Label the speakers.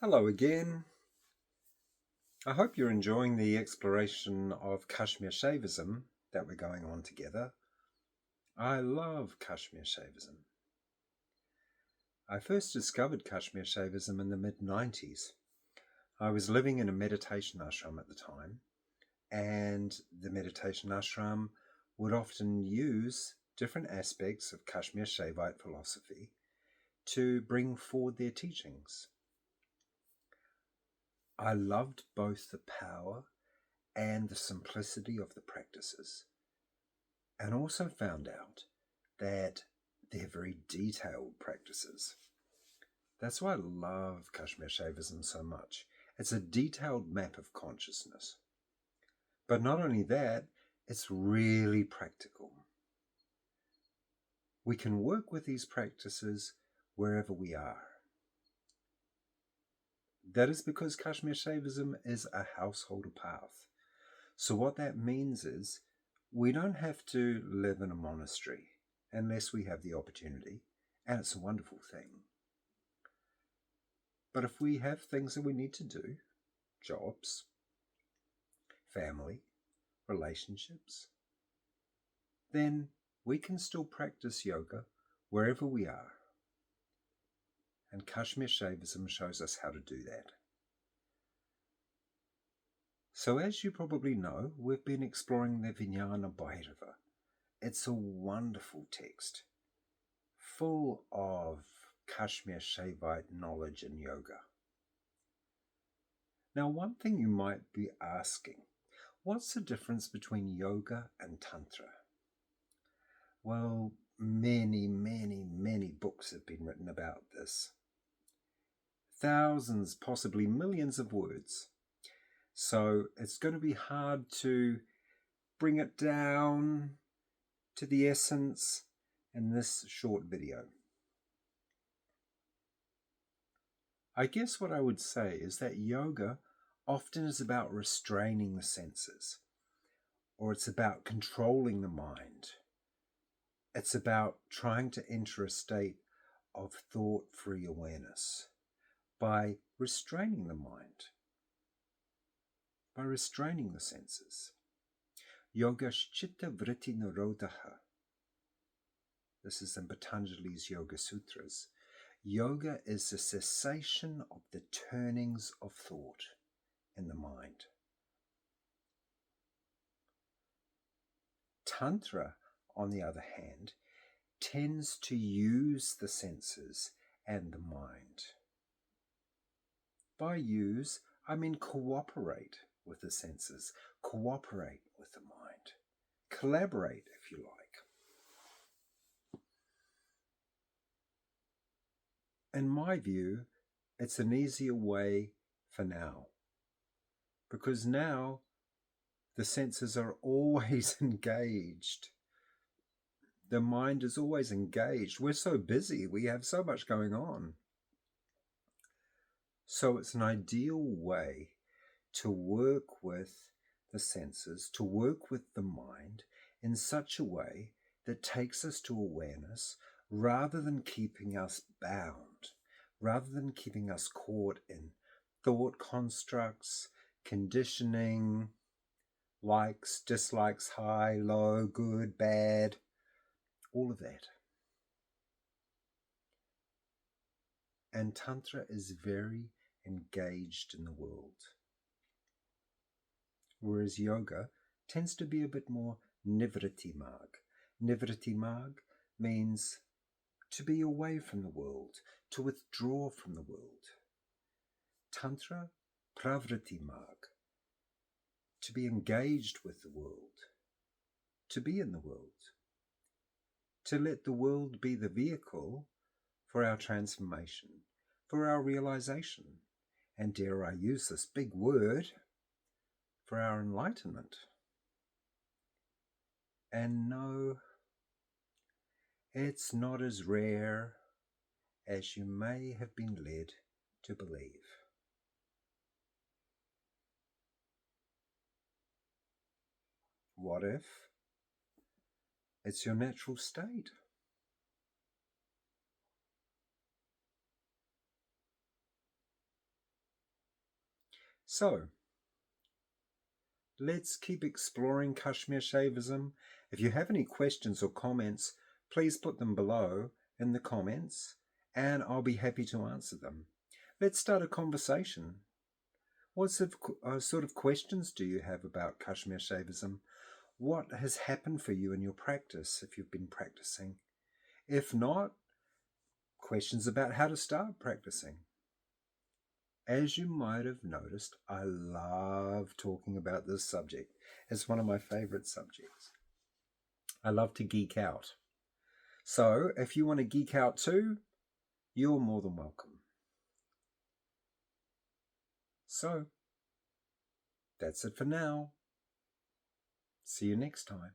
Speaker 1: Hello again. I hope you're enjoying the exploration of Kashmir Shaivism that we're going on together. I love Kashmir Shaivism. I first discovered Kashmir Shaivism in the mid-90s. I was living in a meditation ashram at the time, and the meditation ashram would often use different aspects of Kashmir Shaivite philosophy to bring forward their teachings. I loved both the power and the simplicity of the practices, and also found out that they're very detailed practices. That's why I love Kashmir Shaivism so much. It's a detailed map of consciousness. But not only that, it's really practical. We can work with these practices wherever we are. That is because Kashmir Shaivism is a household path. So what that means is we don't have to live in a monastery unless we have the opportunity, and it's a wonderful thing. But if we have things that we need to do, jobs, family, relationships, then we can still practice yoga wherever we are. And Kashmir Shaivism shows us how to do that. So as you probably know, we've been exploring the Vijnana Bhairava. It's a wonderful text, full of Kashmir Shaivite knowledge and yoga. Now, one thing you might be asking, what's the difference between yoga and tantra? Well, many books have been written about this. Thousands, possibly millions of words. So it's going to be hard to bring it down to the essence in this short video. I guess what I would say is that yoga often is about restraining the senses, or it's about controlling the mind. It's about trying to enter a state of thought-free awareness by restraining the mind, by restraining the senses. Yoga Chitta Vritti Nirodha. This is in Patanjali's Yoga Sutras. Yoga is the cessation of the turnings of thought in the mind. Tantra, on the other hand, tends to use the senses and the mind. By use, I mean cooperate with the senses, cooperate with the mind, collaborate, if you like. In my view, it's an easier way for now, because now the senses are always engaged. The mind is always engaged. We're so busy. We have so much going on. So it's an ideal way to work with the senses, to work with the mind in such a way that takes us to awareness rather than keeping us bound, rather than keeping us caught in thought constructs, conditioning, likes, dislikes, high, low, good, bad, all of that. And Tantra is very engaged in the world, whereas yoga tends to be a bit more nivritti marg. Nivritti marg means to be away from the world, to withdraw from the world. Tantra, pravritti marg, to be engaged with the world, to be in the world, to let the world be the vehicle for our transformation, for our realization, and dare I use this big word, for our enlightenment. And no, it's not as rare as you may have been led to believe. What if it's your natural state? So, let's keep exploring Kashmir Shaivism. If you have any questions or comments, please put them below in the comments and I'll be happy to answer them. Let's start a conversation. What sort of questions do you have about Kashmir Shaivism? What has happened for you in your practice if you've been practicing? If not, questions about how to start practicing. As you might have noticed, I love talking about this subject. It's one of my favorite subjects. I love to geek out. So if you want to geek out too, you're more than welcome. So that's it for now. See you next time.